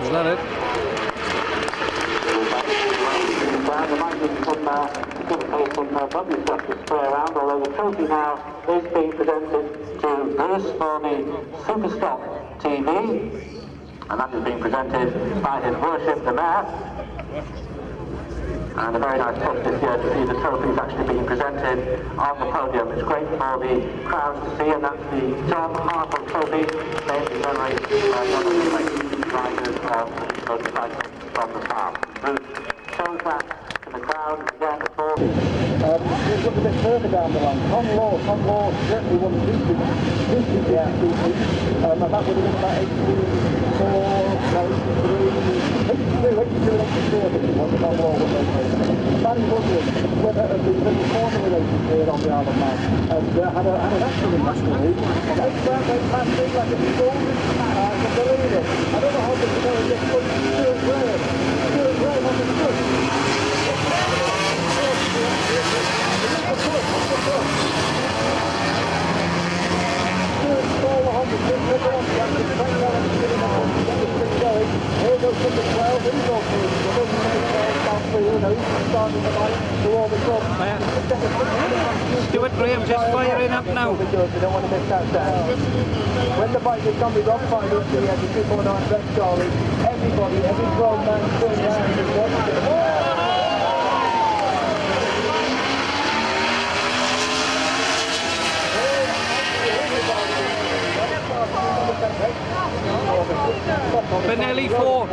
Is that it? Bobby stuff to spray around, although the trophy now is being presented to Lewis for the Superstock TV, and that is being presented by His Worship the Mayor. And a very nice touch this year to see the trophies actually being presented on the podium. It's great for the crowds to see, and that's the John Hartle Trophy, named in memory of one of the great riders of motorcycles from the farm. Bruce shows that to the crowd again before. Let's look a bit further down the line. Tom Law certainly won this yeah. And that would have been about 82, 82, 83, I think it was the Tom Law was okay. Barry Woodward, winner of the Formula races here on the Isle of Man, and had an accident actually. And that's where they passed in like a golden balloon. I don't know how to know this, but Stuart Graham on the foot. Here goes number 12, he's off here. Stuart Graham just firing up now. They don't want to miss that down. When the bike is coming off, find up to the edge of 249 Red Charlie, everybody, every grown man turns around and watches it. Benelli 4.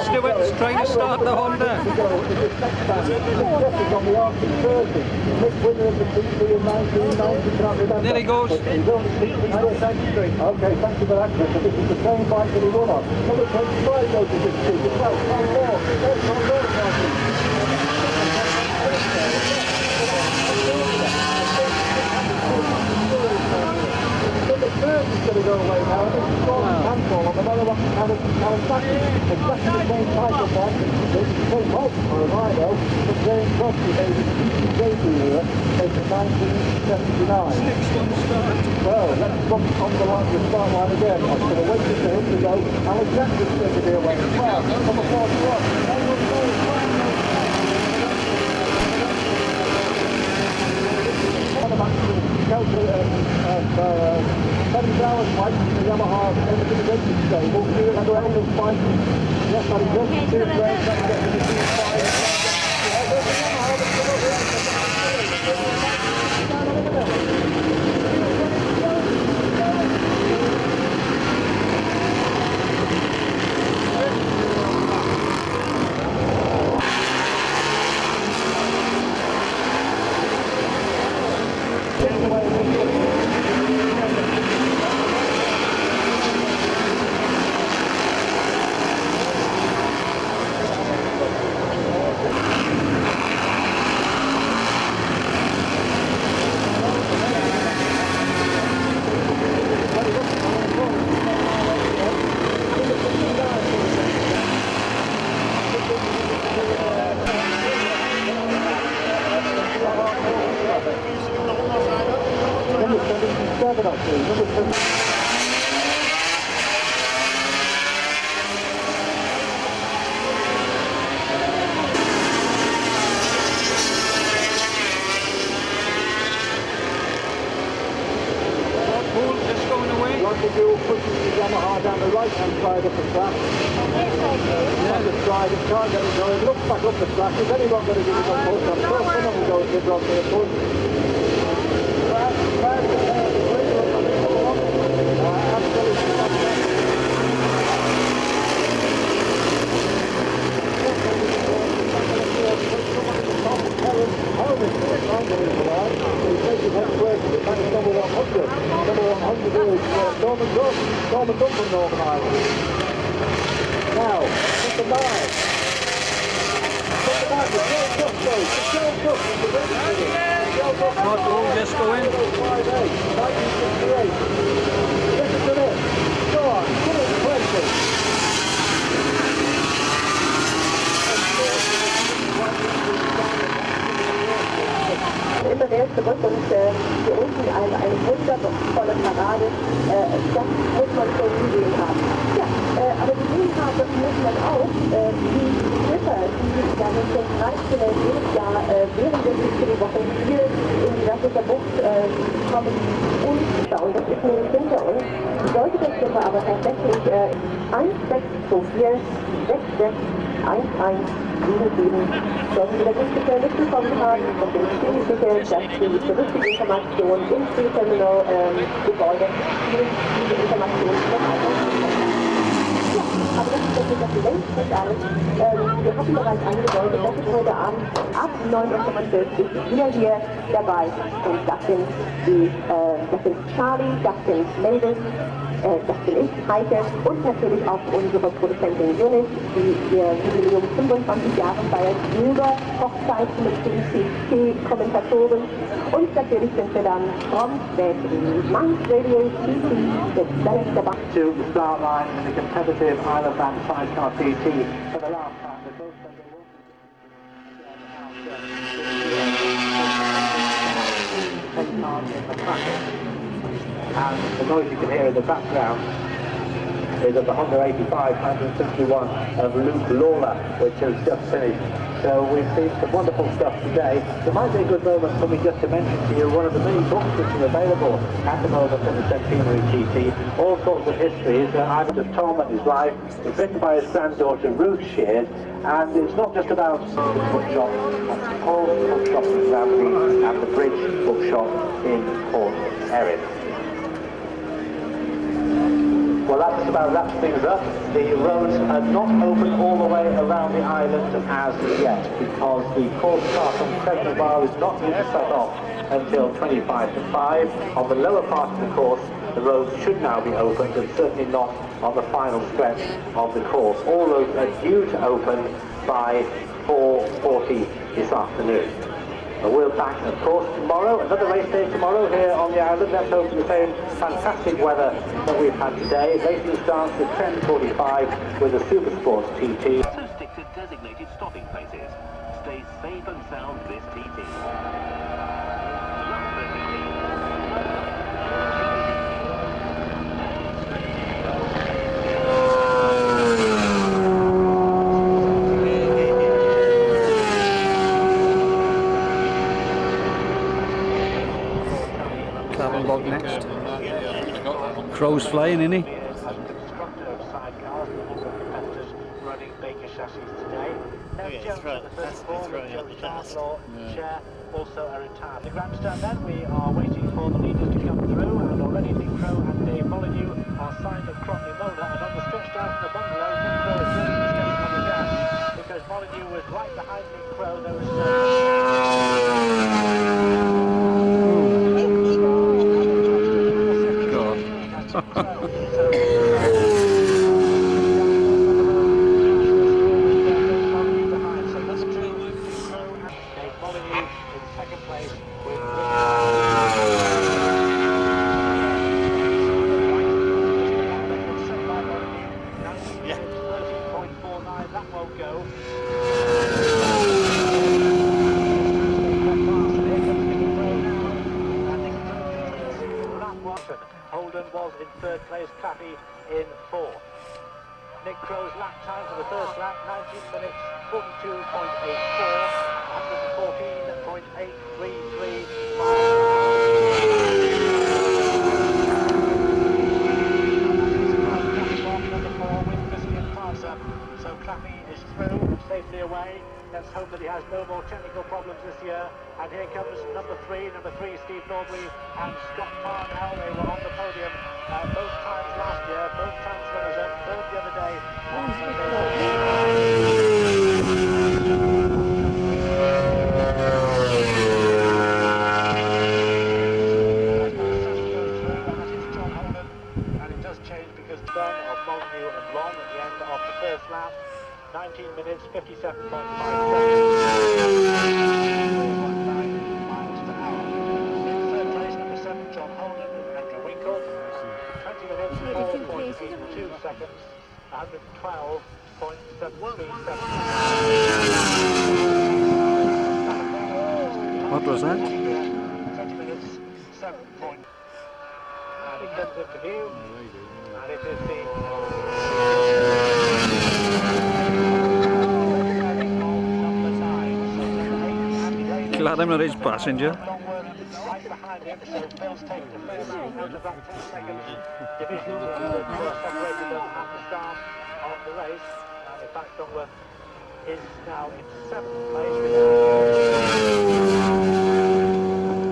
Stewart's trying to start the Honda. There he goes. Okay, thank you for that, Chris. This is the same bike that he won on. Number 25 goes to 16. The first is going to go away now. This is Gordon Campbell on another one. Now exactly the same title bike. It's the same bike for a Rhino, but James Crosby made his debut here in 1979. Well, let's come on the line to the start line again. I'm going to wait for him to go. Alexander's going to be away as well. Number 41. Seven hours bike from the Yamaha Everton Racing Stable. Here at the Elvis bike. Yes, that is just 2 grand. That gets to the Yamaha down the right-hand side of the track. On the stride, it can't get it going. It looks back up the track. Is anyone going to give it a push? I'm sure someone will go and give Rob a push. Norman Dunn from Northern Ireland. Now, number 9. Number 9, the Joe Gusto. The Joe Gusto is the ready. Not all just go in. 1968. Listen to this. Go on, put it in places. Immer mehr zurück und hier unten eine wundervolle Parade, das muss man schon gesehen haben. Ja, aber die aber tatsächlich 1624 661177 sollten wir das bisher mitbekommen haben und bin ziemlich sicher, dass die zur richtigen Information im Free-Terminal Gebäude diese Informationen bereitstellen. Ja, aber das ist natürlich das längst nicht alles. Wir hatten bereits angedeutet, dass es heute Abend ab 9:45 Uhr wieder hier dabei ist. Und das sind Charlie, das sind Mavis, das bin ich, Heike, und natürlich auch unsere Produzentin Eunice, die ihr Jubiläum 25 Jahre feiert, über Hochzeit mit CC-Kommentatoren. Und natürlich sind wir dann prompt mit Mainz Radio TT mit Dennis dabei. To the start line in the competitive Isle of Man sidecar TT for the last time. They both said they wanted to take part in the traffic. And the noise you can hear in the background is of the Honda 85 161 of Luke Lawler, which has just finished. So we've seen some wonderful stuff today. It might be a good moment for me just to mention to you one of the many books which are available at the moment in the Centenary TT. All sorts of histories. I've of Tom and his life. It's written by his granddaughter Ruth Sheard, and it's not just about the bookshop, Paul's bookshop in Ramsey and the Bridge bookshop in Port Erin. Well, that just about wraps things up. The roads are not open all the way around the island as yet, because the course start on Crescent Bar is not due to set off until 25 to 5. On the lower part of the course, the roads should now be opened, and certainly not on the final stretch of the course. All roads are due to open by 4:40 this afternoon. We're back, of course, tomorrow, another race day tomorrow here on the island. Let's hope for the same fantastic weather that we've had today. Racing starts at 10:45 with the Supersports TT. So stick to designated stopping places. Stay safe and sound this TT. Log next. Crow's flying, isn't he? Running Baker chassis today. No Jones at the first ball, Joe Charlotte, Chair, also a retired. The grandstand then, we are waiting for the leaders to come through, and already Nick Crow and Dave Molyneux are signed of Crotney Mola, and on the stretch down from the bungalow, Nick Crow is really stepping on the gas, because Molyneux was right behind Nick Crow. Holden was in third place, Clappy in fourth. Nick Crow's lap time for the first lap, 19 minutes 42.84, 114.833 number 4 with Christian Parser. So Clappy is through, safely away. Let's hope that he has no more technical problems this year. And here comes number 3, Steve Norbury and Scott Parnell. They were on the podium both times last year, both times runners up, third the other day. And it does change because done of Molyneux and Ron at the end of the first lap. 19 minutes, 57.5 seconds. 4.9 miles per hour. In third place, number 7, John Holden and Andrew Winkle. 20 minutes, 4.82 seconds. 112.73 seconds. What was that? 20 minutes, 7 point. And it comes into view. And it is the... Glad I'm not his passenger. Right behind him, so Phil's taken the out of that 10-second division that separated them at the start of the race. And in fact, Dungworth is now in 7th place.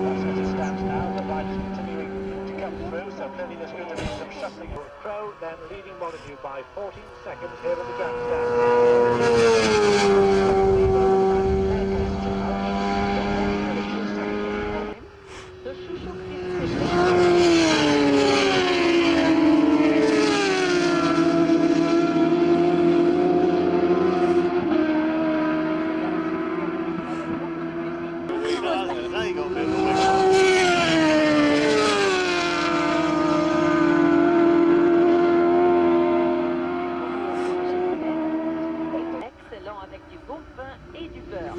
That's as it stands now. The riders continuing to come through, so clearly there's going to be some shuffling. Crow then leading Montague by 14 seconds here at the excellent avec du bon pain et du beurre.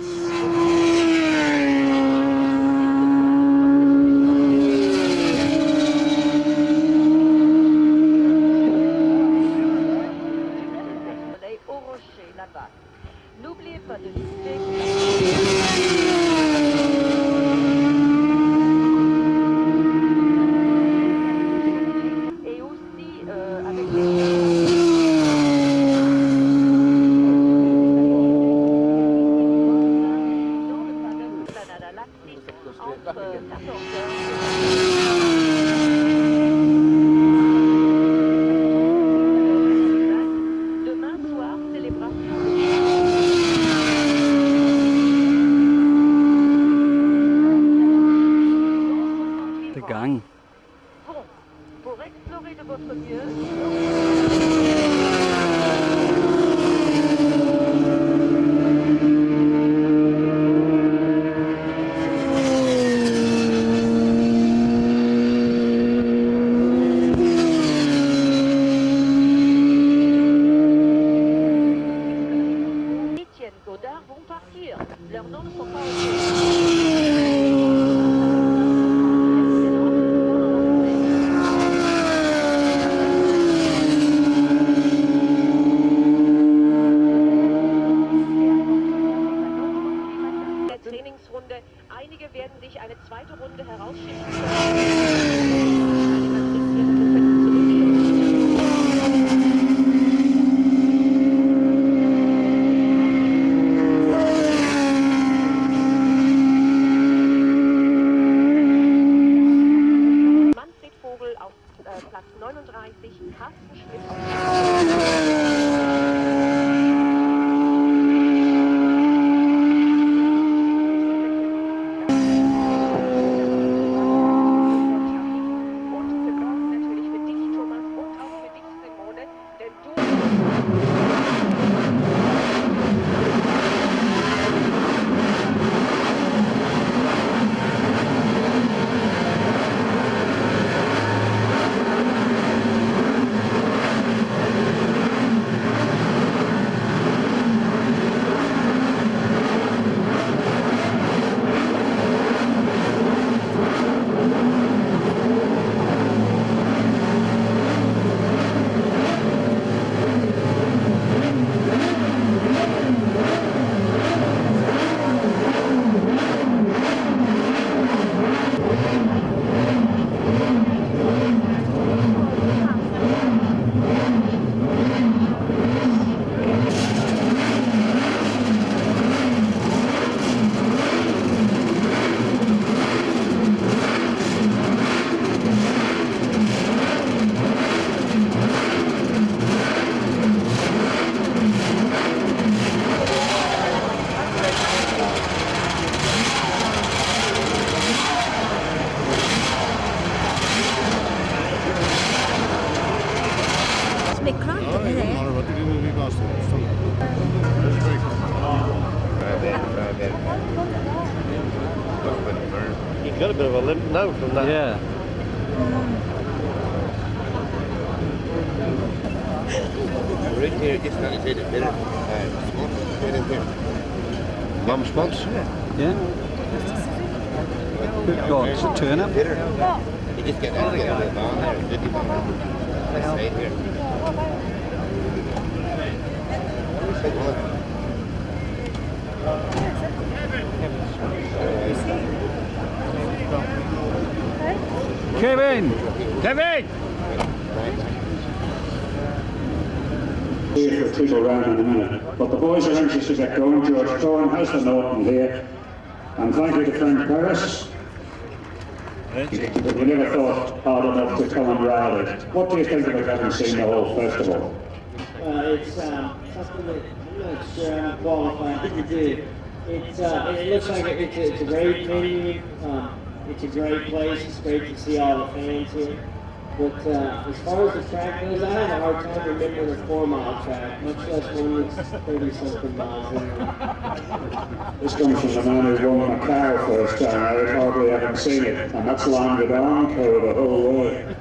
Au rocher là-bas. N'oubliez pas de lister. Et aussi avec entre 14h. Demain soir, célébration. The gang. Bon, pour explorer de votre mieux, Étienne Godard vont partir. Leurs noms ne sont pas der Trainingsrunde. Einige werden sich eine zweite Runde herausschieben. Manfred Vogel auf Platz 39, Carsten Schmidt auf und für Gott natürlich für dich, Thomas, und auch für dich, Simone, denn du You've got a bit of a limp now from that. Yeah. Right here, just not inside the bitter. Right in here. Mum spots? Yeah. Go on, turn up. Bitter. You just get out of the barn there, did you? That's right here. Kevin! Kevin! Kevin! Here for people round in a minute, but the boys are anxious to get going. George Cohen has the Norton here, and thank you to Frank Paris. But we never thought hard enough to come and ride it. What do you think about having seen the whole festival? It's something that I'm not sure I'm qualified to do. It looks like it's a great venue. It's a great place. It's great to see all the fans here. But as far as the track goes, I have a hard time remembering a 4-mile track, much less one that's 30-something miles in. This comes from the man who won Macau first time. I hardly haven't seen it, and that's landed Armco the whole way.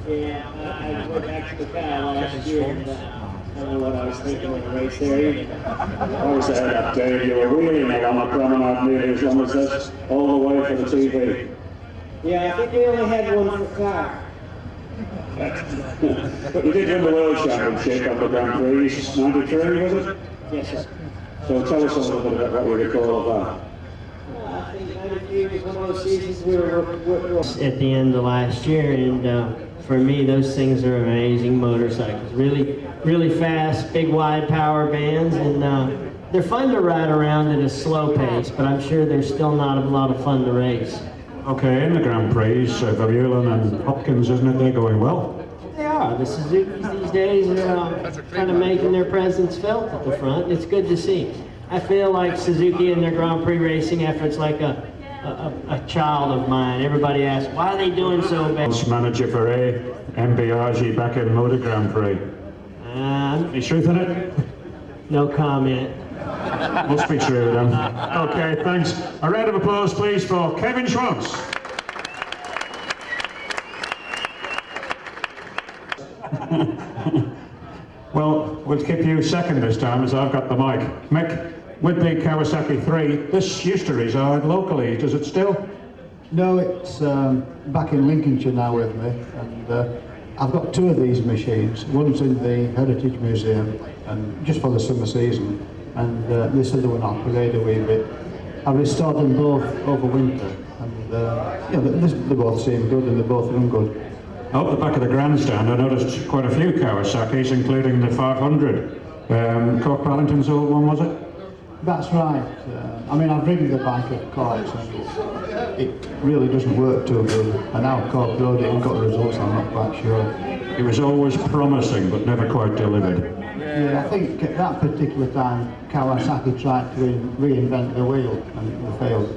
Yeah, I went back to Macau last year, and I don't know what I was thinking of the race there either. I was there that day. You were wheeling along a promenade nearly as long as this, all the way for the TV. Yeah, I think we only had one for car. But you did win the World Championship on the Grand Prix, 93, was it? Yes, sir. So tell us a little bit about what you recall of that. I think 93 was one of those seasons we were at the end of last year, and for me, those things are amazing motorcycles. Really fast, big, wide power bands, and they're fun to ride around at a slow pace, but I'm sure they're still not a lot of fun to race. Okay, in the Grand Prix, Vermeulen and Hopkins, isn't it? They're going well. They are. The Suzukis these days are kind of making their presence felt at the front. It's good to see. I feel like Suzuki and their Grand Prix racing efforts like a child of mine. Everybody asks, why are they doing so bad? Manager for MBRG back in Motor Grand Prix. Any truth in it? No comment. Must be true then. Okay, thanks. A round of applause please for Kevin Schwantz. Well, we'll keep you second this time as I've got the mic. Mick, with the Kawasaki 3, this used to reside locally, does it still? No, it's back in Lincolnshire now with me, and I've got 2 of these machines. One's in the Heritage Museum, and just for the summer season, and this other one I'll parade a wee bit. I restored them both over winter, and they both seem good and they both run good. Out the back of the grandstand I noticed quite a few Kawasaki's, including the 500. Cork Parlington's old one, was it? That's right. I mean, I've ridden the bike at Cork, and it really doesn't work too good. And now Cork rode it and got results, I'm not quite sure. It was always promising, but never quite delivered. Yeah, I think at that particular time, Kawasaki tried to reinvent the wheel, and they failed.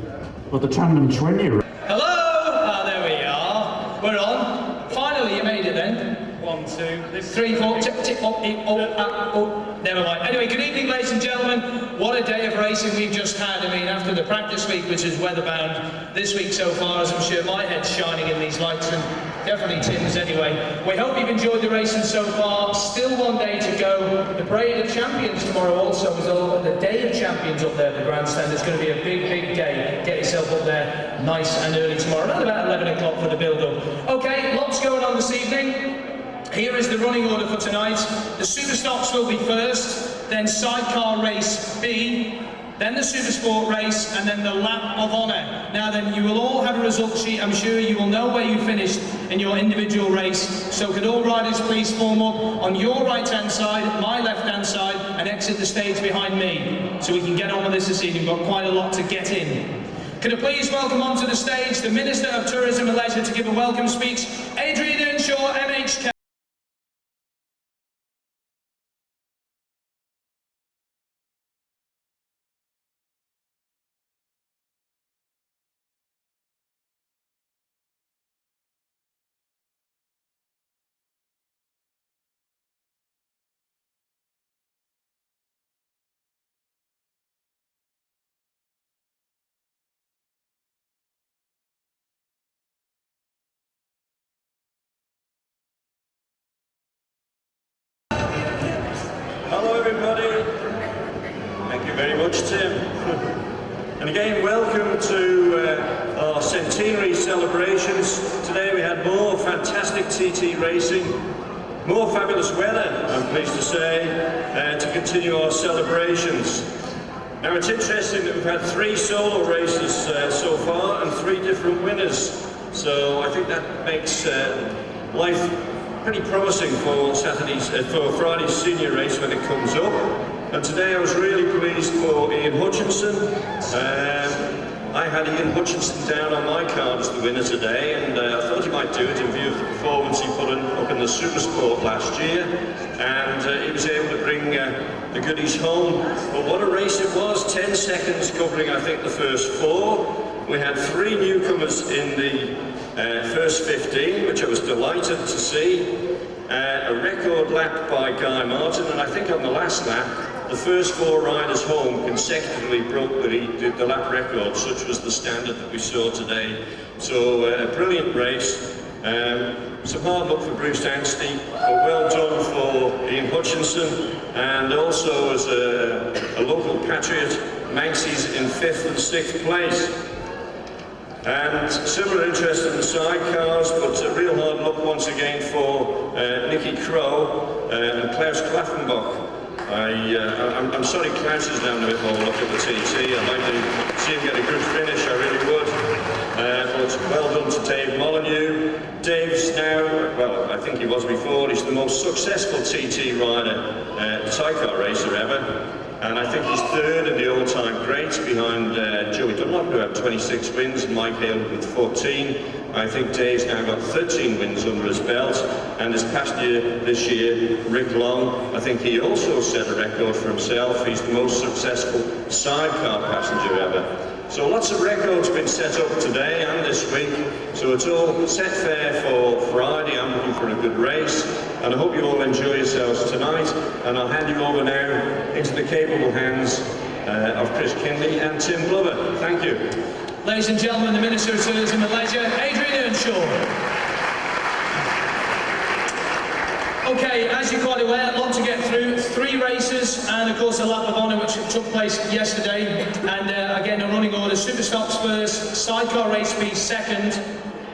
But the tandem twin you... Hello! Ah, there we are. We're on. Finally, you made it then. 1, 2, 3, 4, tip, tip, never mind. Anyway, good evening, ladies and gentlemen. What a day of racing we've just had. I mean, after the practice week, which is weather-bound, this week so far, as I'm sure my head's shining in these lights, and definitely Tim's anyway. We hope you've enjoyed the racing so far. Still one day to go. The Parade of Champions tomorrow also is all the Day of Champions up there at the grandstand. It's going to be a big, big day. Get yourself up there nice and early tomorrow, around about 11 o'clock for the build-up. Okay, lots going on this evening. Here is the running order for tonight. The Super Stocks will be first, then Sidecar Race B, then the Super Sport race, and then the Lap of Honour. Now then, you will all have a result sheet. I'm sure you will know where you finished in your individual race. So could all riders please form up on your right-hand side, my left-hand side, and exit the stage behind me, so we can get on with this evening. We've got quite a lot to get in. Could I please welcome onto the stage the Minister of Tourism and Leisure to give a welcome speech, Adrian Earnshaw, MHK. Hello everybody, thank you very much Tim, and again welcome to our centenary celebrations. Today we had more fantastic TT racing, more fabulous weather, I'm pleased to say, to continue our celebrations. Now it's interesting that we've had 3 solo races so far and 3 different winners. So I think that makes life pretty promising for for Friday's senior race when it comes up. And today I was really pleased for Ian Hutchinson. I had Ian Hutchinson down on my card as the winner today, and I thought he might do it in view of the performance he put up in the Supersport last year, and he was able to bring the goodies home. But what a race it was, 10 seconds covering I think the first 4. We had 3 newcomers in the first 15, which I was delighted to see. A record lap by Guy Martin, and I think on the last lap, the first 4 riders home consecutively broke the lap record, such was the standard that we saw today. So a brilliant race. Some hard luck for Bruce Anstey, but well done for Ian Hutchinson, and also as a local patriot, Manksy's in 5th and 6th place. And similar interest in the sidecars, but real hard luck once again for Nicky Crow and Klaus Klaffenbach. I'm sorry Klaus is down a bit more luck at the TT. I'd like to see him get a good finish, I really would. But well done to Dave Molyneux. Dave's now, well, I think he was before, he's the most successful TT rider, sidecar racer ever. And I think he's 3rd in the all-time greats behind Joey Dunlop, who had 26 wins, and Mike Hale with 14. I think Dave's now got 13 wins under his belt. And this year, Rick Long, I think he also set a record for himself. He's the most successful sidecar passenger ever. So lots of records been set up today and this week. So it's all set fair for Friday. I'm looking for a good race. And I hope you all enjoy yourselves tonight. And I'll hand you over now into the capable hands of Chris Kinley and Tim Glover. Thank you. Ladies and gentlemen, the Minister of Tourism and Leisure, Adrian Earnshaw. Okay, as you're quite aware, a lot to get through. 3 races and of course a lap of honour which took place yesterday. And again, in running order, Superstocks first, sidecar race be second,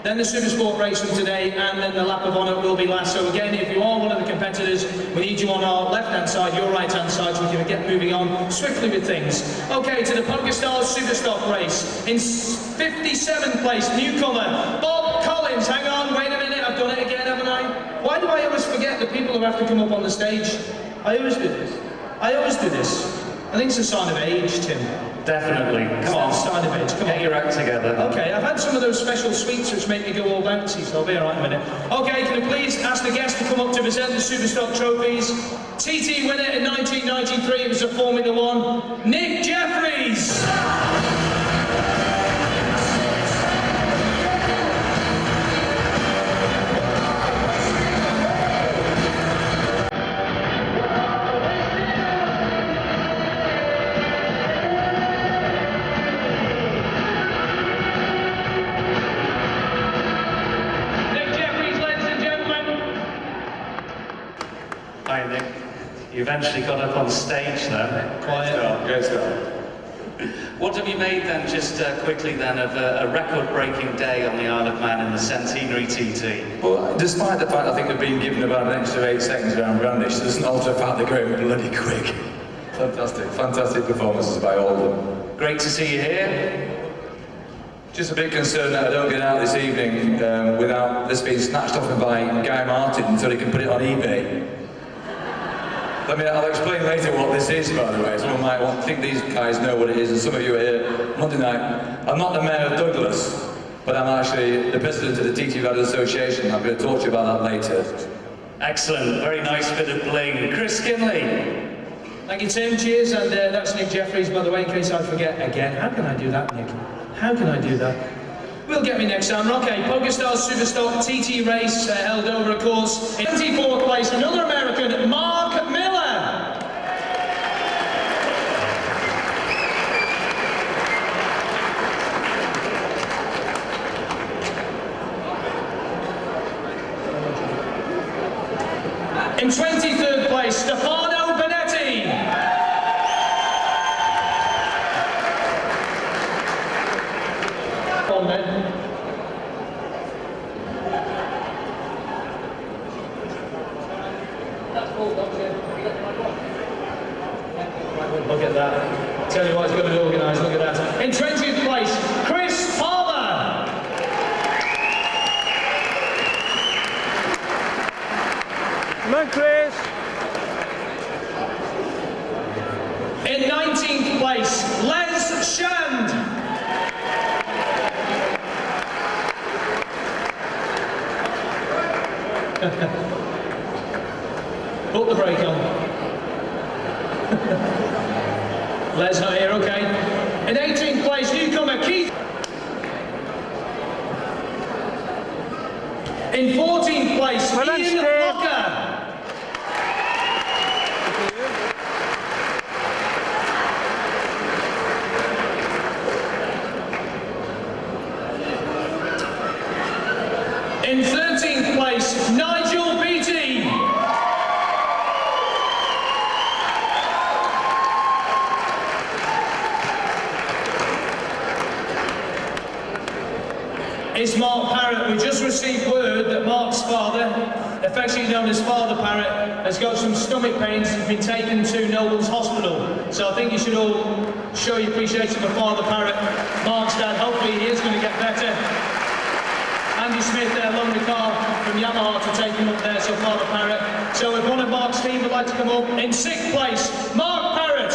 then the Supersport race from today, and then the lap of honour will be last. So again, if you are one of the competitors, we need you on our left-hand side, your right-hand side, so we can get moving on swiftly with things. Okay, to the PokerStars Superstock race. In 57th place, newcomer, Bob Collins. Hang on, wait a minute, I've done it again, haven't I? Why do I always forget the people who have to come up on the stage? I always do this. I think it's a sign of age, Tim. Definitely. Come on. Sign of age. Come Get on. your act together. Okay, I've had some of those special sweets which make me go all bouncy, so I'll be alright in a minute. Okay, can I please ask the guests to come up to present the Superstock trophies? TT winner in 1993, it was a Formula 1, Nick Jeffries! Hi Nick, you eventually got up on stage then. Quiet. Go start. What have you made then, just quickly then, of a record-breaking day on the Isle of Man in the Centenary TT? Well, despite the fact I think they've been given about an extra 8 seconds around Brandish, doesn't alter the fact they're going bloody quick. Fantastic performances by all of them. Great to see you here. Just a bit concerned that I don't get out this evening without this being snatched off me by Guy Martin until he can put it on eBay. I'll explain later what this is, by the way. Someone might think these guys know what it is, and some of you are here Monday night. I'm not the Mayor of Douglas, but I'm actually the President of the TT Riders Association. I'm going to talk to you about that later. Excellent, very nice bit of bling. Chris Kinley. Thank you, Tim. Cheers. And that's Nick Jeffries, by the way, in case I forget again. How can I do that, Nick? How can I do that? Will get me next time. Okay, PokerStars Superstock TT race held over, of course. In 24th place, another American, Mark Miller. In 23rd place, Stefano Benetti. On then. Look at that. Tell you what, it's got it organised. Look at that. In 20th place, Chris Palmer. on, Chris. In 19th place, Les Shand. Put the brake on. Les not here, okay. In 18th place, newcomer Keith. In 14th place, Ian Locker. In 13th place, Nigel Beattie. Is Mark Parrott. We just received word that Mark's father, affectionately known as Father Parrott, has got some stomach pains and has been taken to Noble's Hospital. So I think you should all show your appreciation for Father Parrott, Mark's dad. Hopefully he is going to get better. Andy Smith there loaned the car from Yamaha to take him up there, so Father Parrott. So if one of Mark's team would like to come up, in 6th place, Mark Parrott.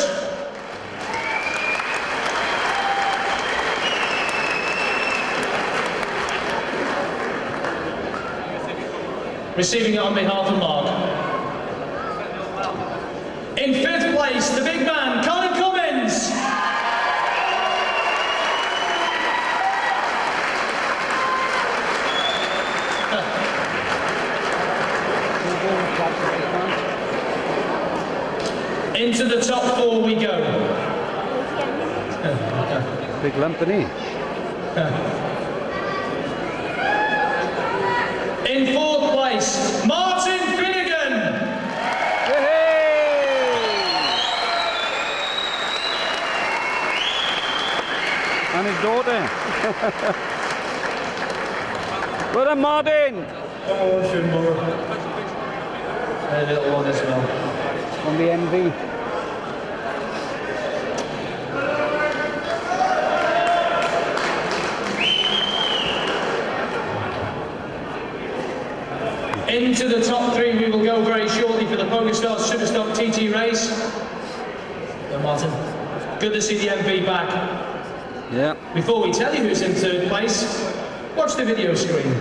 Receiving it on behalf of Mark. In 5th place, the big man, Colin Cummins. Into the top 4 we go. Big lump, isn't he? In 4th place, Martin Finnegan. And his daughter. Well done, Martin. Oh, Finmore. A little one as well. On the MV. Into the top 3 we will go very shortly for the PokerStars Superstock TT race. So Martin, good to see the MV back. Yeah. Before we tell you who's in 3rd place, watch the video screen.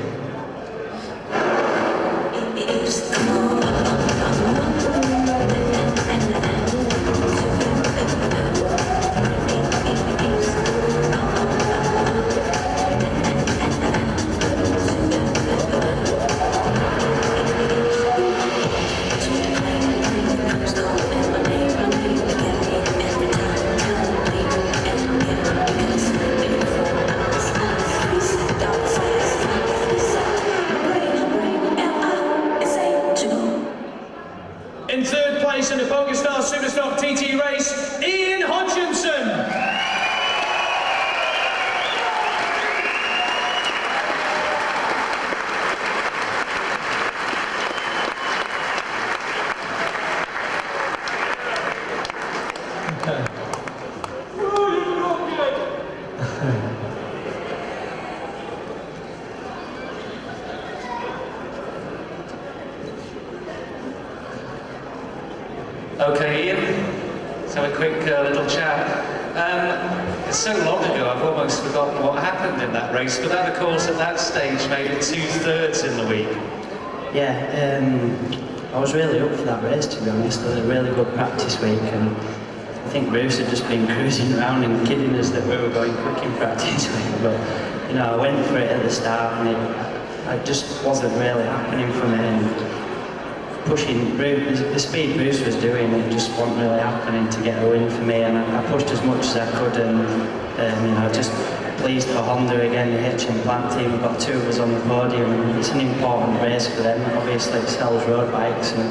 In 3rd place in the PokerStars Superstock TT race, Ian Hodgkinson. Okay, Ian. So a quick little chat. It's so long ago, I've almost forgotten what happened in that race, but that, of course, at that stage made it 2/3 in the week. Yeah, I was really up for that race, to be honest. It was a really good practice week, and I think Bruce had just been cruising around and kidding us that we were going quick in practice week. But, you know, I went for it at the start, and it just wasn't really happening for me. And pushing the speed Bruce was doing, it just wasn't really happening to get a win for me, and I pushed as much as I could, and you know, just pleased for Honda again, the Hitchin plant team. We've got 2 of us on the podium, and it's an important race for them. Obviously it sells road bikes and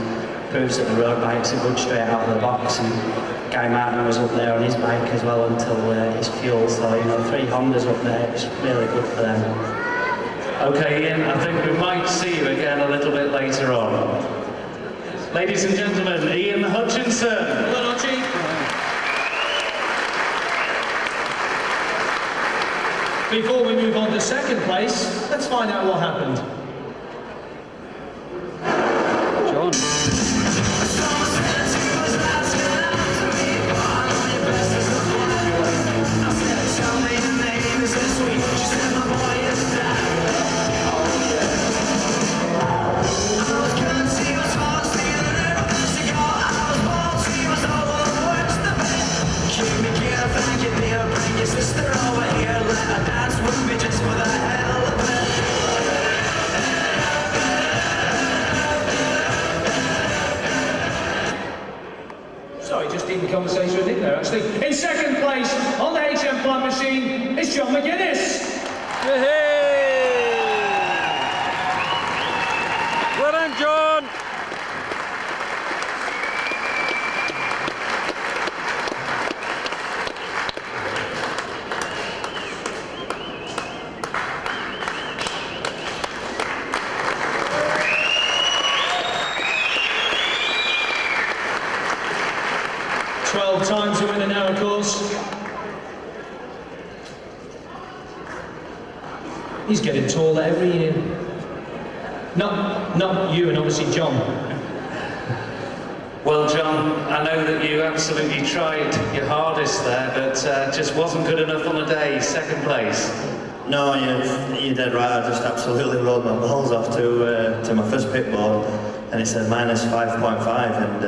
proves that the road bikes are good straight out of the box, and Guy Martin was up there on his bike as well until his fuel, so you know, 3 Hondas up there, it's really good for them. Okay, Ian, I think we might see you again a little bit later on. Ladies and gentlemen, Ian Hutchinson. Well done, Archie. Before we move on to 2nd place, let's find out what happened. John. keep the conversation with Nick there, actually. In second place, on the HM Plant Machine, is John McGuinness. Well done, John. Times to winner now, of course. He's getting taller every year. Not you and obviously John. Well, John, I know that you absolutely tried your hardest there, but just wasn't good enough on the day. Second place. No, you're dead right. I just absolutely rolled my balls off to my first pit board, and it said minus 5.5, and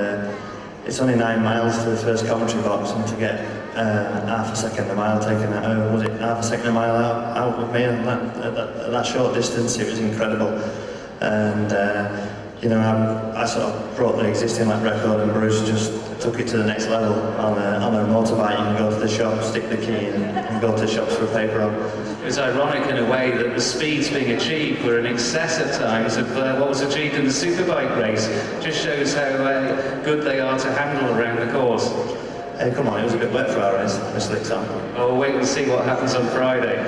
it's only 9 miles to the first commentary box, and to get half a second a mile taken out, was it half a second a mile out with me at that short distance, it was incredible. And you know, I sort of brought the existing lap record, and Bruce just took it to the next level. On a motorbike, you can go to the shop, stick the key in, and go to the shops for a paper on. It was ironic in a way that the speeds being achieved were in excess at times of what was achieved in the Superbike race. Just shows how good they are to handle around the course. Hey, come on, it was a bit wet for our race, the slicks on. Oh, we'll wait and see what happens on Friday.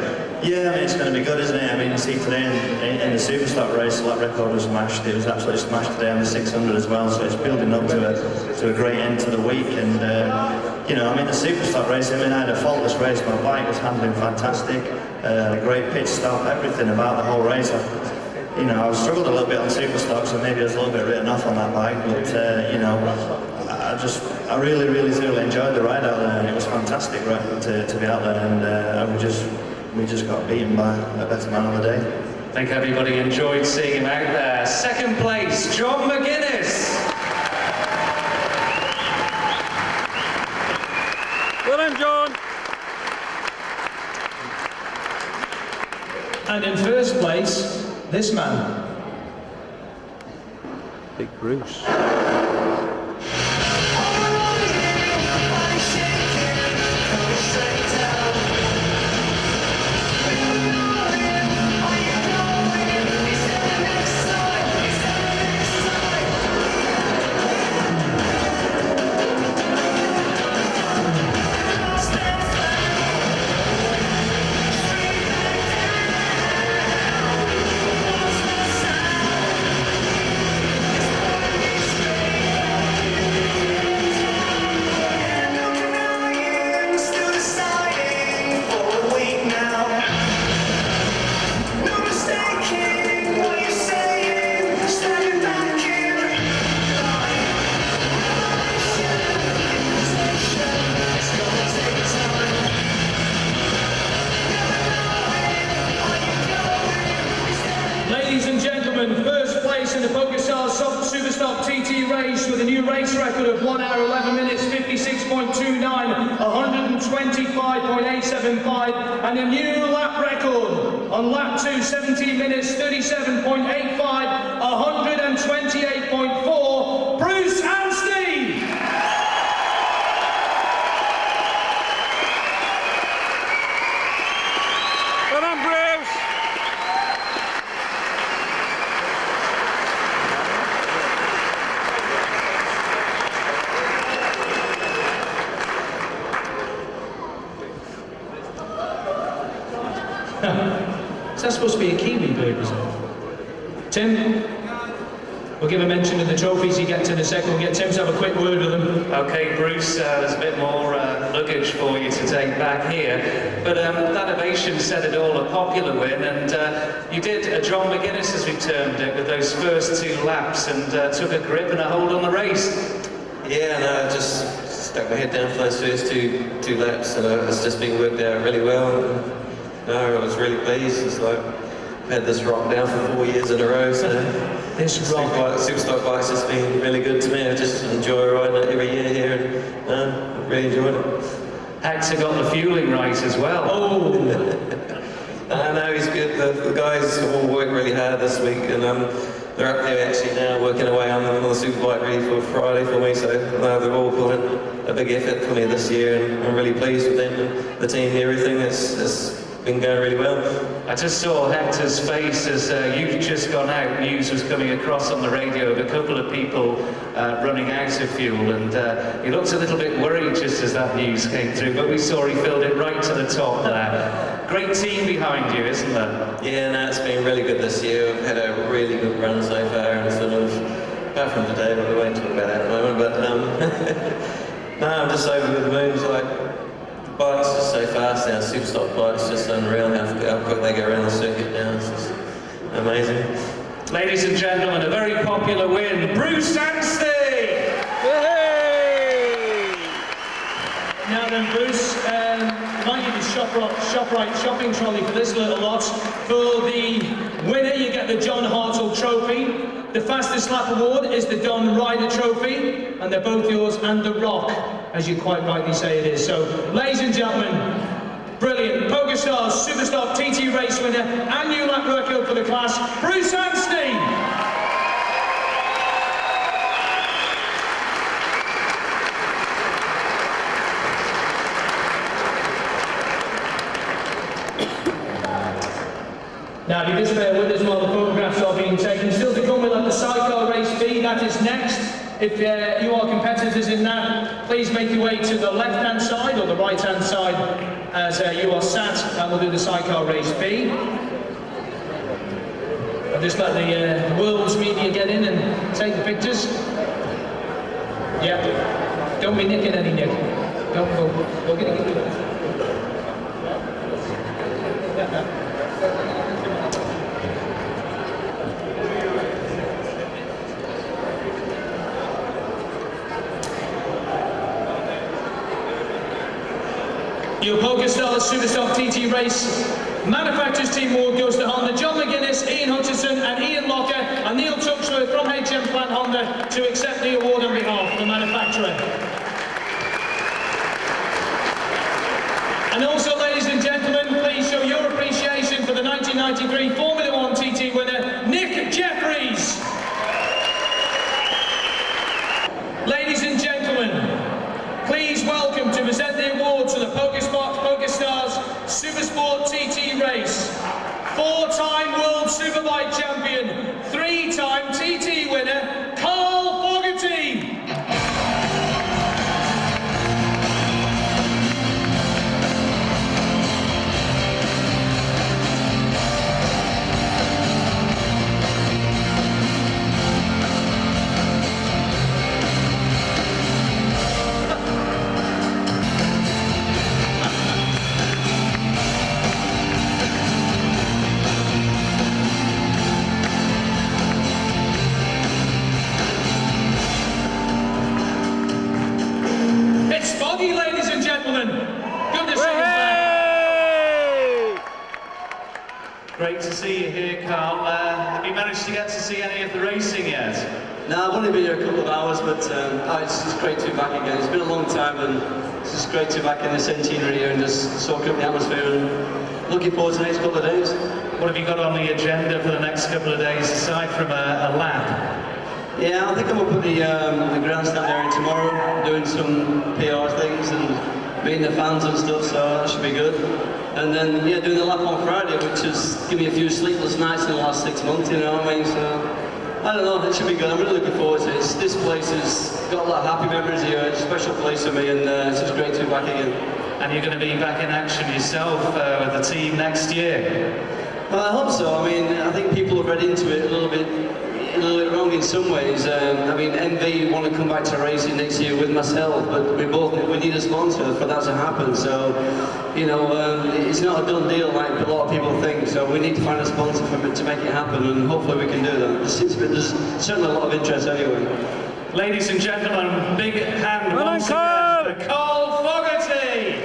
Yeah, I mean, it's going to be good, isn't it? I mean, you see today in the Superstock race, the lap record was smashed. It was absolutely smashed today on the 600 as well, so it's building up to a great end to the week. And, you know, I mean, the Superstock race, I mean, I had a faultless race. My bike was handling fantastic, a great pit stop, everything about the whole race. You know, I struggled a little bit on Superstock, so maybe I was a little bit written off on that bike, but, you know, I really enjoyed the ride out there, and it was fantastic, right, to be out there, and we just got beaten by a better man on the day. I think everybody enjoyed seeing him out there. Second place, John McGuinness. Well done, John. And in first place, this man. Big Bruce. With a new race record of 1 hour 11 minutes 56.29, 125.875, and a new lap record on lap 2, 17 minutes 37.85, 128.4. Bruce Anstey. Well done, Bruce. Is that supposed to be a Kiwi bird, is it? Tim, we'll give a mention of the trophies you get to in a second. We'll get Tim to have a quick word with them. Okay, Bruce, there's a bit more luggage for you to take back here. But that ovation said it all, a popular win, and you did a John McGuinness, as we termed it, with those first 2 laps, and took a grip and a hold on the race. Yeah, no, I just stuck my head down for those first two laps, and it's just been worked out really well. No, I was really pleased. It's like I've had this rock down for 4 years in a row, so this Superstock bike's just been really good to me. I just enjoy riding it every year here, and I really enjoyed it. Hector got the fueling right as well. Oh! No, he's good. The guys all worked really hard this week, and they're up there actually now working away on the Superbike ready for Friday for me, so they're all pulling. a big effort for me this year, and I'm really pleased with them and the team and everything. It's been going really well. I just saw Hector's face as you'd just gone out. News was coming across on the radio of a couple of people running out of fuel, and he looked a little bit worried just as that news came through, but we saw he filled it right to the top there. Great team behind you, isn't there? Yeah, no, it's been really good this year. We've had a really good run so far, and sort of, apart from today, but we won't talk about that at the moment, but no, I'm just over with the moon. Like, bikes are so fast now, super stock bikes, just unreal how quick they go around the circuit now. It's just amazing. Ladies and gentlemen, a very popular win, Bruce Anstey! Now then, Bruce, might give you ShopRite shopping trolley for this little lot. For the winner, you get the John Hartle Trophy. The fastest lap award is the Don Ryder Trophy, and they're both yours and the Rock, as you quite rightly say it is. So, ladies and gentlemen, brilliant PokerStars Superstock TT race winner and new lap record for the class, Bruce Anstey. Now, if you just bear with us while the photographs are being taken, still to come with the Sidecar Race B, that is next. If you are competitors in that, please make your way to the left-hand side or the right-hand side as you are sat, and we'll do the Sidecar Race B. I'll just let the world's media get in and take the pictures. Yeah, don't be nicking any, Nick. Don't go get it. Yeah. Your PokerStars Superstock TT Race Manufacturers Team Award goes to Honda, John McGuinness, Ian Hutchison and Ian Locker, and Neil Tuxworth from HM Plant Honda to accept the award on behalf of the manufacturer. And also, ladies and gentlemen, please show your appreciation for the 1993 Formula One TT winner, Nick Jeffries. Ladies and gentlemen, please welcome to present the awards for the PokerStars Supersport TT Race. 4-time World Superbike champion, 3-time TT winner, Carl Fogarty. Ladies and gentlemen, good to see you back. Great to see you here, Carl. Have you managed to get to see any of the racing yet? No, I've only been here a couple of hours, but it's just great to be back again. It's been a long time, and it's just great to be back in the centenary here and just soak up the atmosphere, and looking forward to the next couple of days. What have you got on the agenda for the next couple of days, aside from a lap? Yeah, I think I'm up at the grandstand area tomorrow, doing some PR things and meeting the fans and stuff, so that should be good. And then, yeah, doing the lap on Friday, which has given me a few sleepless nights in the last 6 months, you know what I mean? So, I don't know, it should be good. I'm really looking forward to it. This place has got a lot of happy memories here. It's a special place for me, and it's just great to be back again. And you're going to be back in action yourself with the team next year? Well, I hope so. I mean, I think people have read into it a little bit wrong in some ways. I mean, MV want to come back to racing next year with myself, but we need a sponsor for that to happen. So, you know, it's not a done deal like a lot of people think. So we need to find a sponsor to make it happen, and hopefully we can do that. There's certainly a lot of interest anyway. Ladies and gentlemen, big hand once again for Carl Fogarty.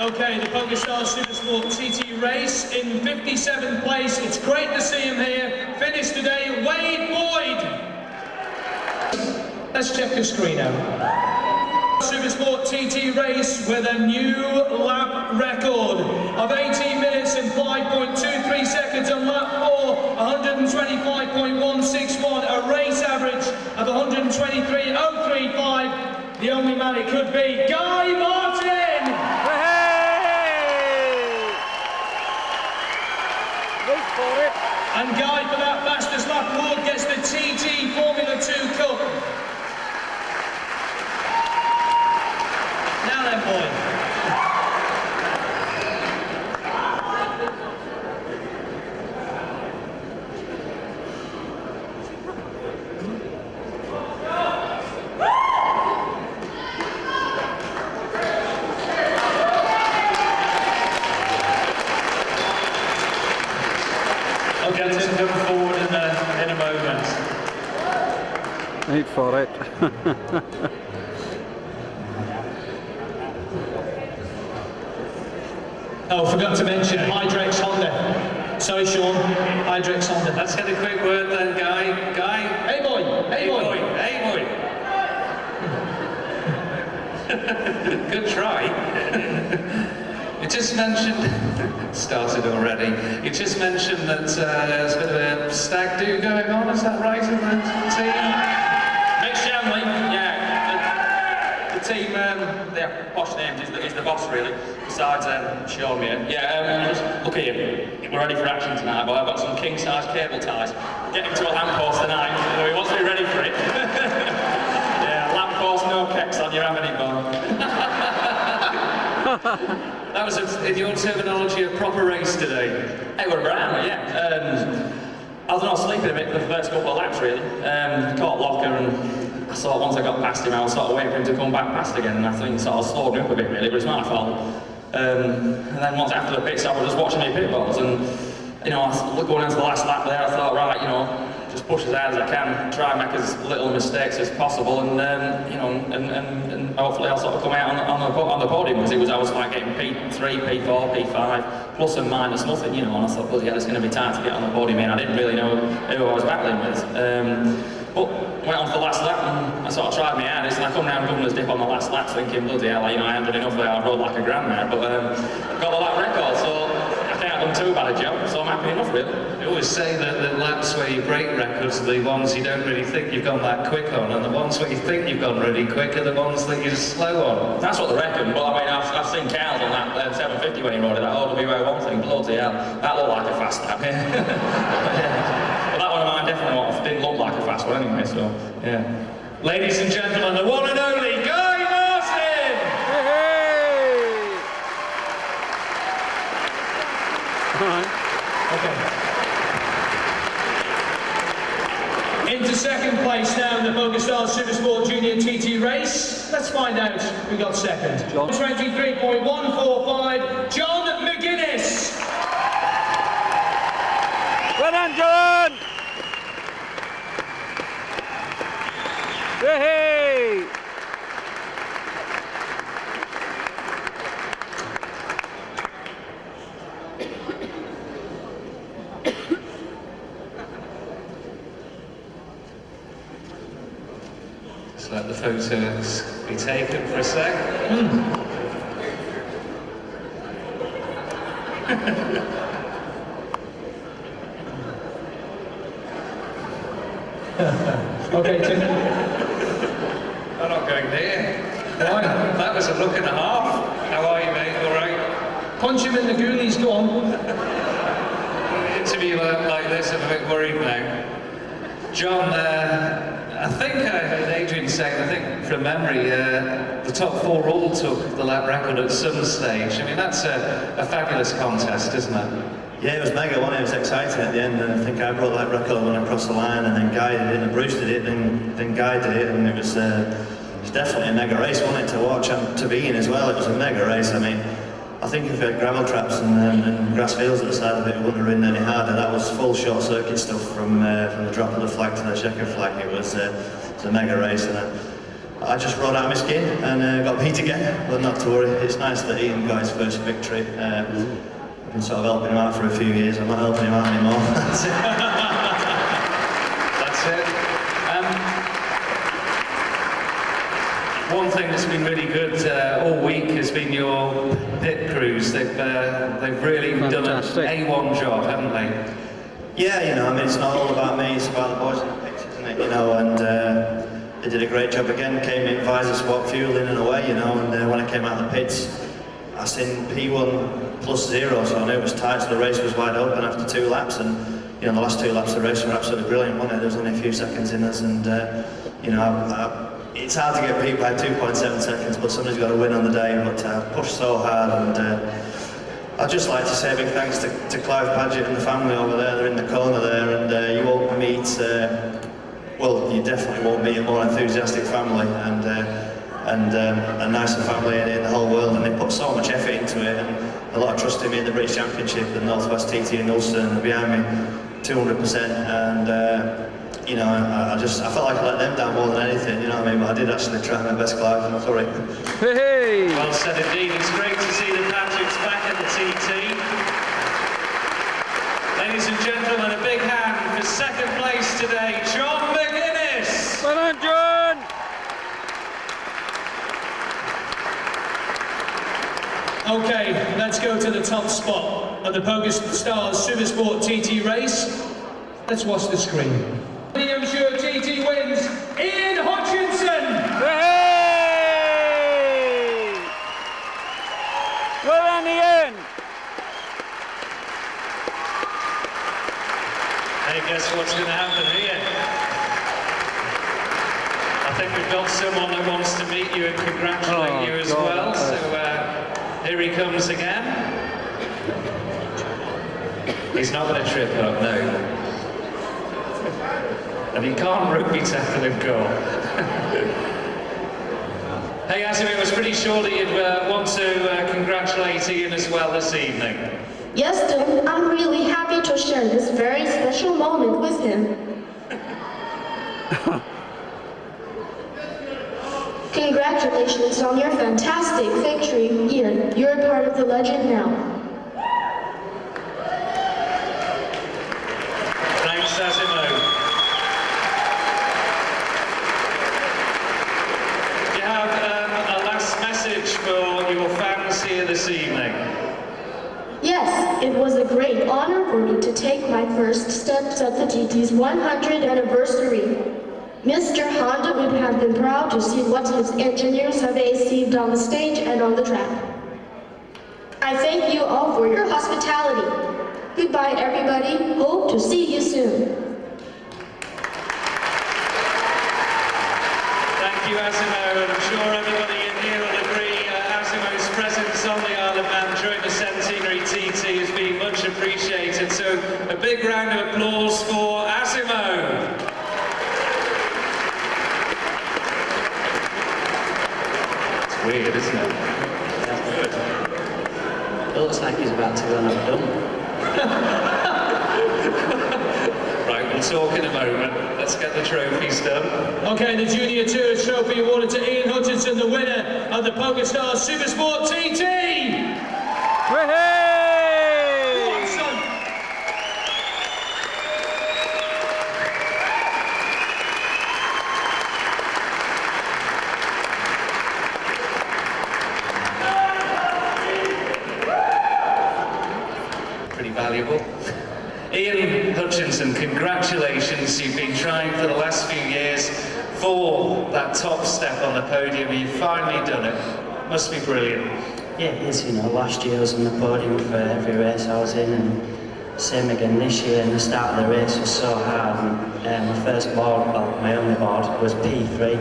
Okay, the PokerStars Supersport TT race in 57th place. It's great to see him here. Finished today, Wade Boyd. Let's check the screen out. Supersport TT race with a new lap record of 18 minutes and 5.23 seconds on lap 4, 125.161, a race average of 123.035. The only man it could be, Guy Martin! Wait for it. And Guy, for that fastest lap award, gets the TT Formula 2 Cup. Now then, boy. I'll get to come forward in a moment. Wait for it. Oh, forgot to mention Hydrex Honda. Sorry, Sean. Hydrex Honda. Let's get a quick word then, Guy. Guy. Hey, boy. Hey, boy. Hey, boy. Good try. You just mentioned, started already, you just mentioned that there's a bit of a stag do going on, is that right, in the team? Mick Shanley, yeah. The team, their posh names is the boss really, besides Sean here. Yeah, look here, we're ready for action tonight, but I've got some king-size cable ties. Get him to a lamppost tonight, he wants to be ready for it. Yeah, lamppost, no keks on your Avenue bar. That was, in your terminology, a proper race today. Hey, we're around, yeah. I was not sleeping a bit for the first couple of laps, really. Caught Locker, and I thought once I got past him, I was sort of waiting for him to come back past again, and I think sort of slowed me up a bit, really, but it's my fault. And then once after the pit stop, I was just watching the pit balls, and you know, going into the last lap there, I thought, right, you know, just push as hard as I can, try and make as little mistakes as possible, and you know, and hopefully I'll sort of come out on the podium, because I was like getting P3, P4, P5, plus and minus nothing, you know, and I thought, bloody hell, it's going to be tight to get on the podium, and I didn't really know who I was battling with. But went on for the last lap, and I sort of tried my hardest, and I come round Governor's Dip on the last lap, thinking, bloody hell, you know, I haven't done enough there, I rode like a grand there, but got the lap record, so I think I've done too bad a job, so I'm happy enough, really. You always say that the laps where you break records are the ones you don't really think you've gone that quick on, and the ones where you think you've gone really quick are the ones that you're slow on. That's what they reckon, but I mean, I've seen Carl on that 750 when he rode it, that OWA1 thing, bloody hell, that looked like a fast lap, yeah. But that one of mine definitely didn't look like a fast one anyway, so, yeah. Ladies and gentlemen, the one and only Guy Martin! Okay. Into second place now in the PokerStars Supersport Junior TT race. Let's find out who got second. 23.145, John McGuinness. Well done, John! Hey! Just let the photos be taken for a sec. Okay, Tim. I'm not going there. Why? That was a look and a half. How are you, mate? All right? Punch him in the goonies, go on. An interview like this, I'm a bit worried now. John, I think I heard Adrian saying, I think from memory, the top four all took the lap record at some stage. I mean, that's a fabulous contest, isn't it? Yeah, it was mega one. It was exciting at the end, and I think I brought that record when I crossed the line, and then Guy did it, and Bruce did it, and then Guy did it, and it was definitely a mega race, wasn't it, to watch and to be in as well. It was a mega race. I mean, I think if we had gravel traps and grass fields at the side of it, it wouldn't have ridden any harder. That was full short circuit stuff from the drop of the flag to the checker flag. It was a mega race, and I just rode out of my skin and got beat again, but not to worry. It's nice that Ian got his first victory. I've been sort of helping him out for a few years. I'm not helping him out anymore. That's it. That's it. one thing that's been really good all week has been your pit crews. They've really done an A1 job, haven't they? Yeah, you know, I mean, it's not all about me, it's about the boys in the pits, isn't it, you know, and they did a great job again, came in, visor swap, fuel in and away, you know, and when I came out of the pits, I seen P1 +0, so I knew it was tight, so the race was wide open after 2 laps, and, you know, the last 2 laps of the race were absolutely brilliant, wasn't it? There was only a few seconds in us, and, you know, it's hard to get beat by 2.7 seconds, but somebody's got to win on the day, but I pushed so hard, and I'd just like to say a big thanks to Clive Paget and the family over there. They're in the corner there, and you won't meet, well, you definitely won't meet a more enthusiastic family and a nicer family in the whole world, and they put so much effort into it and a lot of trust in me in the British Championship, the North West TT in Ulster, behind me 200%, and you know, I felt like I let them down more than anything, you know what I mean, but I did actually try my best, Clive, I'm sorry. Hey! Well said indeed, it's great to see the Patricks back at the TT. Ladies and gentlemen, a big hand for second place today, John McGuinness! Well done, John! Okay, let's go to the top spot of the PokerStars Supersport TT race. Let's watch the screen. Williamshire TT wins, Ian Hutchinson! Hey! Well done, Ian! Hey, guess what's going to happen here? I think we've got someone that wants to meet you and congratulate you as well, so here he comes again. He's not going to trip up, no. And he can't rugby tackle him goal. Hey, Azim, I was pretty sure that you'd want to congratulate Ian as well this evening. Yes, Tim, I'm really happy to share this very special moment with him. Congratulations on your fantastic victory, Ian. You're part of the legend now. Thanks, Asimo. Do you have a last message for your fans here this evening? Yes, it was a great honor for me to take my first steps at the TT's 100th anniversary. Mr. Honda would have been proud to see what his engineers have achieved on the stage and on the track. I thank you all for your hospitality. Goodbye, everybody. Hope to see you soon. Thank you, Asimo, and I'm sure everybody in here will agree Asimo's presence on the Isle of Man during the centenary TT has been much appreciated. So a big round of applause for Asimo. Weird, isn't it? Good. It looks like he's about to go and have a dump. Right, we'll talk in a moment. Let's get the trophies done. Okay, the Junior Tourist Trophy awarded to Ian Hutchinson, the winner of the PokerStars Supersport TT! Hey! Go on, son! Pretty valuable. Ian Hutchinson, congratulations. You've been trying for the last few years for that top step on the podium. You've finally done it. Must be brilliant. Yeah, it is, you know, last year I was on the podium for every race I was in, and same again this year, and the start of the race was so hard, and my first board, well, my only board, was P3.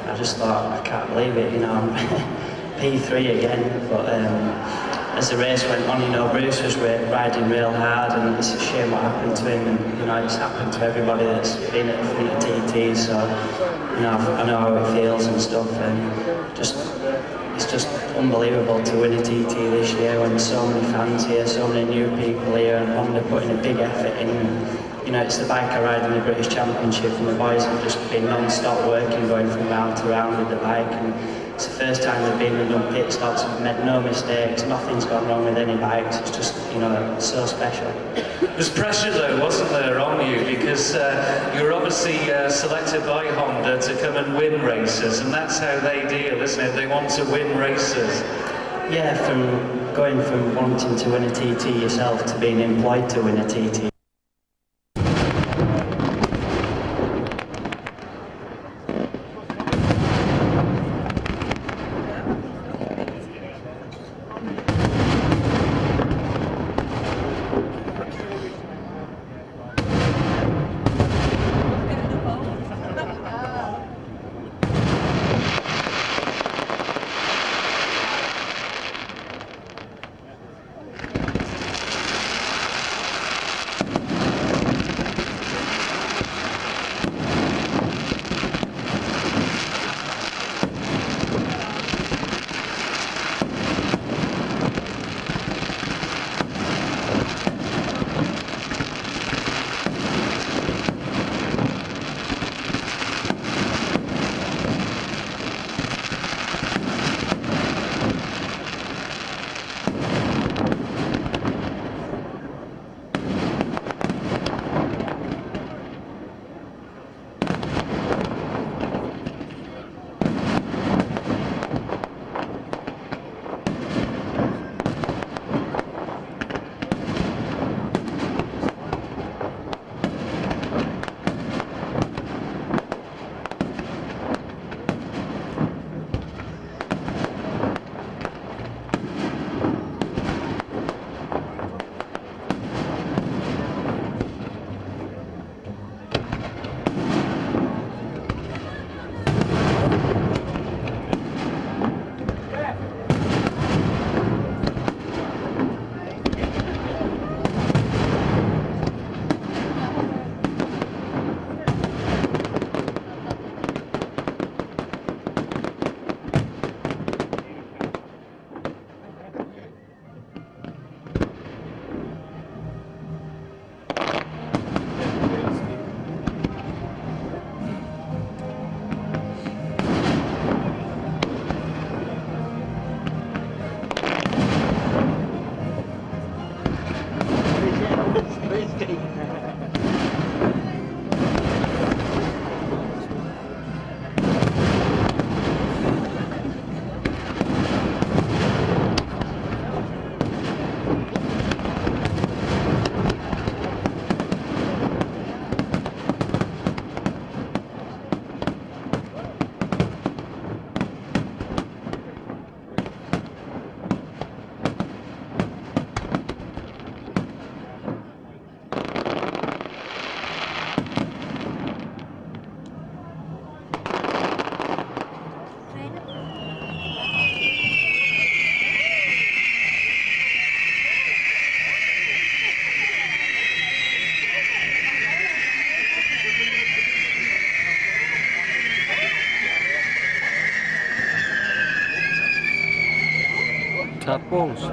I just thought, I can't believe it, you know, I'm P3 again, but as the race went on, you know, Bruce was riding real hard, and it's a shame what happened to him, and, you know, it's happened to everybody that's been at the front of TT, so, you know, I know how it feels and stuff, and it's just unbelievable to win a TT this year when so many fans here, so many new people here, and Honda putting a big effort in. You know, it's the bike I ride in the British Championship, and the boys have just been non-stop working, going from round to round with the bike, and It's the first time they've been and done pit stops, and made no mistakes, nothing's gone wrong with any bikes. It's just, you know, so special. There's pressure though, wasn't there, on you, because you were obviously selected by Honda to come and win races, and that's how they deal, isn't it? They want to win races. Yeah, from going from wanting to win a TT yourself to being employed to win a TT. Tadpoles.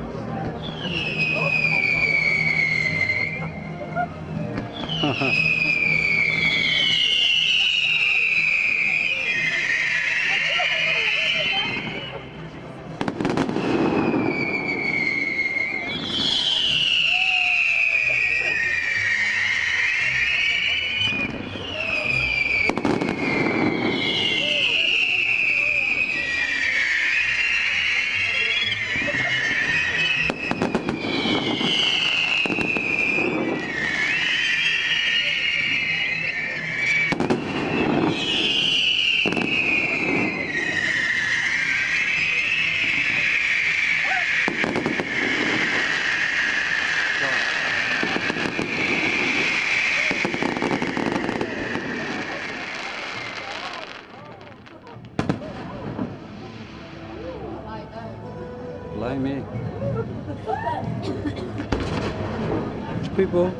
Blimey. People.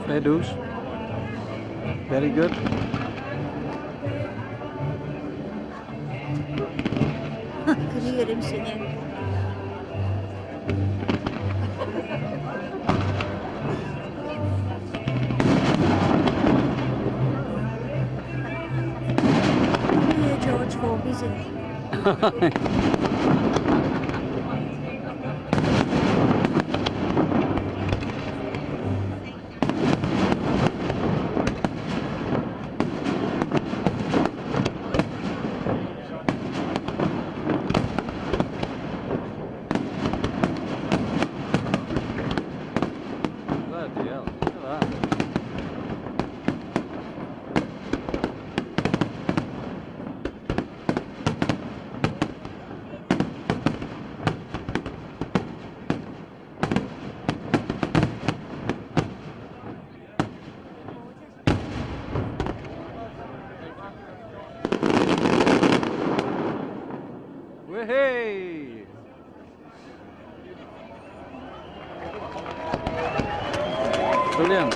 fair dues. Very good. I could hear him singing. George Forbes. Bloody hell, look at that. Hey! Brilliant.